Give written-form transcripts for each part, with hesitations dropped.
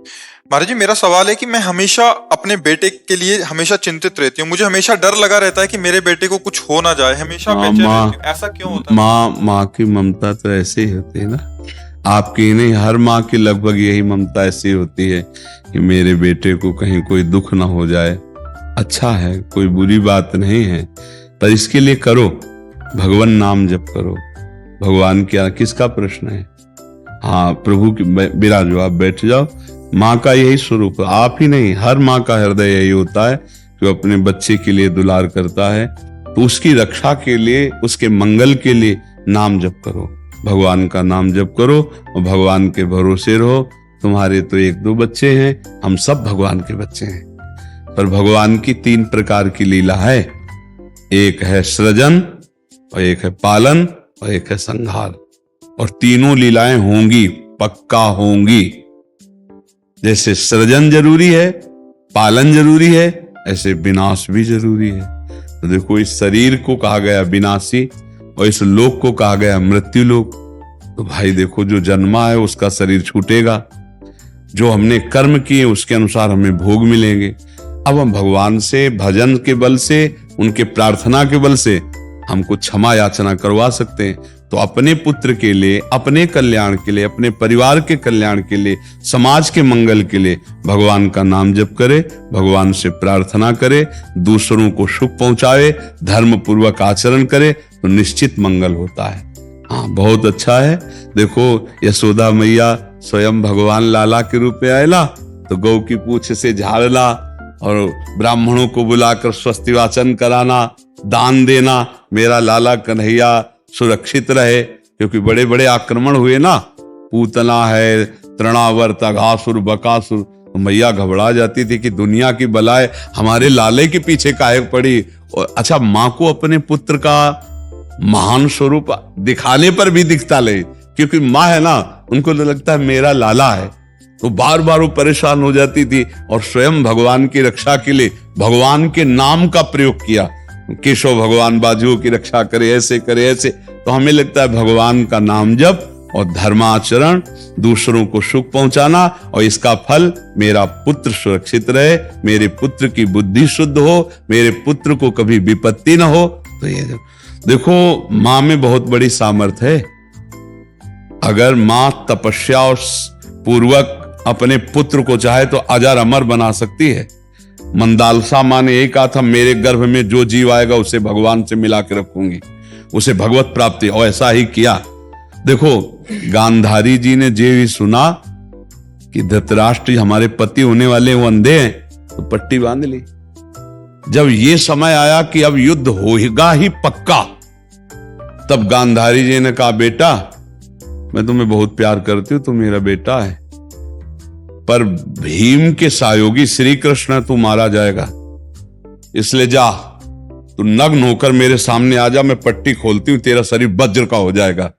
महाराज जी, मेरा सवाल है कि मैं हमेशा अपने बेटे के लिए हमेशा चिंतित रहती हूँ। मुझे हमेशा डर लगा रहता है कि मेरे बेटे को कुछ हो ना जाए। हमेशा हाँ, बेचैन माँ रहती हूँ। ऐसा क्यों होता है? माँ की ममता तो ऐसे ही होती है ना। आपकी ही नहीं, हर माँ की लगभग यही ममता ऐसी होती है कि मेरे बेटे को कहीं कोई दुख ना हो जाए। अच्छा है, कोई बुरी बात नहीं है, पर इसके लिए करो, भगवान नाम जप करो। भगवान क्या, किसका प्रश्न है? हाँ, प्रभु की विराजो, आप बैठ जाओ। माँ का यही स्वरूप है, आप ही नहीं, हर माँ का हृदय यही होता है कि वो अपने बच्चे के लिए दुलार करता है। तो उसकी रक्षा के लिए, उसके मंगल के लिए नाम जप करो, भगवान का नाम जप करो और भगवान के भरोसे रहो। तुम्हारे तो एक दो बच्चे हैं, हम सब भगवान के बच्चे हैं। पर भगवान की तीन प्रकार की लीला है, एक है सृजन और एक है पालन और एक है संहार। और तीनों लीलाएं होंगी, पक्का होंगी। जैसे सृजन जरूरी है, पालन जरूरी है, ऐसे विनाश भी जरूरी है। तो देखो, इस शरीर को कहा गया विनाशी और इस लोक को कहा गया मृत्यु लोक। तो भाई देखो, जो जन्मा है उसका शरीर छूटेगा, जो हमने कर्म किए उसके अनुसार हमें भोग मिलेंगे। अब हम भगवान से भजन के बल से, उनके प्रार्थना के बल से हमको क्षमा याचना करवा सकते हैं। तो अपने पुत्र के लिए, अपने कल्याण के लिए, अपने परिवार के कल्याण के लिए, समाज के मंगल के लिए भगवान का नाम जप करे, भगवान से प्रार्थना करे, दूसरों को सुख पहुंचावे, धर्म पूर्वक आचरण करे, तो निश्चित मंगल होता है। हाँ, बहुत अच्छा है। देखो, यशोदा मैया स्वयं भगवान लाला के रूप में आयला तो गौ की पूंछ से झाड़ना और ब्राह्मणों को बुलाकर स्वस्ति वाचन कराना, दान देना, मेरा लाला कन्हैया सुरक्षित रहे। क्योंकि बड़े बड़े आक्रमण हुए ना, पूतना है, तृणावर्त, अघासुर, बकासुर, तो मैया घबरा जाती थी कि दुनिया की बलाएं हमारे लाले के पीछे काहे पड़ी। और अच्छा, माँ को अपने पुत्र का महान स्वरूप दिखाने पर भी दिखता ले, क्योंकि माँ है ना, उनको तो लगता है मेरा लाला है। तो बार बार वो परेशान हो जाती थी और स्वयं भगवान की रक्षा के लिए भगवान के नाम का प्रयोग किया। केशव भगवान बाजुओं की रक्षा करे, ऐसे करे, ऐसे। तो हमें लगता है भगवान का नाम जप और धर्माचरण, दूसरों को सुख पहुंचाना, और इसका फल मेरा पुत्र सुरक्षित रहे, मेरे पुत्र की बुद्धि शुद्ध हो, मेरे पुत्र को कभी विपत्ति न हो। तो ये देखो, मां में बहुत बड़ी सामर्थ्य है। अगर मां तपस्या और पूर्वक अपने पुत्र को चाहे तो अजर अमर बना सकती है। मंदालसा मां ने यही कहा था, मेरे गर्भ में जो जीव आएगा उसे भगवान से मिला के रखूंगी, उसे भगवत प्राप्ति, और ऐसा ही किया। देखो, गांधारी जी ने जे भी सुना कि धृतराष्ट्र हमारे पति होने वाले वो अंधे हैं, तो पट्टी बांध ली। जब ये समय आया कि अब युद्ध होगा ही पक्का, तब गांधारी जी ने कहा, बेटा मैं तुम्हें बहुत प्यार करती हूं, तुम मेरा बेटा है, पर भीम के सहयोगी श्री कृष्ण तू मारा जाएगा, इसलिए जा, तू नग्न होकर मेरे सामने आ जा, मैं पट्टी खोलती हूं, तेरा शरीर वज्र का हो जाएगा,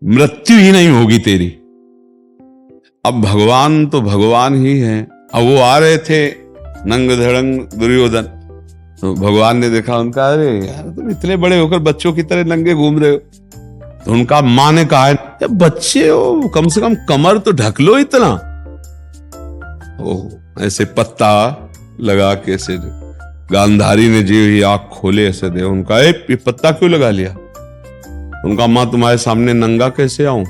मृत्यु ही नहीं होगी तेरी। अब भगवान तो भगवान ही है। अब वो आ रहे थे नंग धड़ंग दुर्योधन, तो भगवान ने देखा उनका, अरे यार तुम इतने बड़े होकर बच्चों की तरह नंगे घूम रहे हो। तो उनका मां ने कहा, बच्चे हो, कम से कम कमर तो ढक लो इतना। ओह, ऐसे पत्ता लगा के ऐसे गांधारी ने जी ही आंख खोले ऐसे दे, उनका ये पत्ता क्यों लगा लिया? उनका, मां तुम्हारे सामने नंगा कैसे आऊं?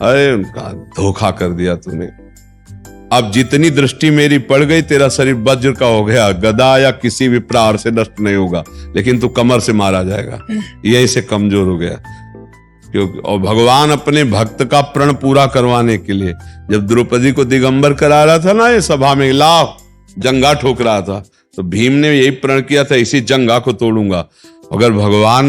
अरे उनका, धोखा कर दिया तूने। अब जितनी दृष्टि मेरी पड़ गई, तेरा शरीर वज्र का हो गया, गदा या किसी भी प्रहार से नष्ट नहीं होगा, लेकिन तू कमर से मारा जाएगा। यहीं से कमजोर हो गया। क्योंकि और भगवान अपने भक्त का प्रण पूरा करवाने के लिए जब द्रौपदी को दिगंबर करा रहा था ना, ये सभा में लाभ जंगा ठोक रहा था, तो भीम ने यही प्रण किया था, इसी जंगा को तोड़ूंगा। अगर भगवान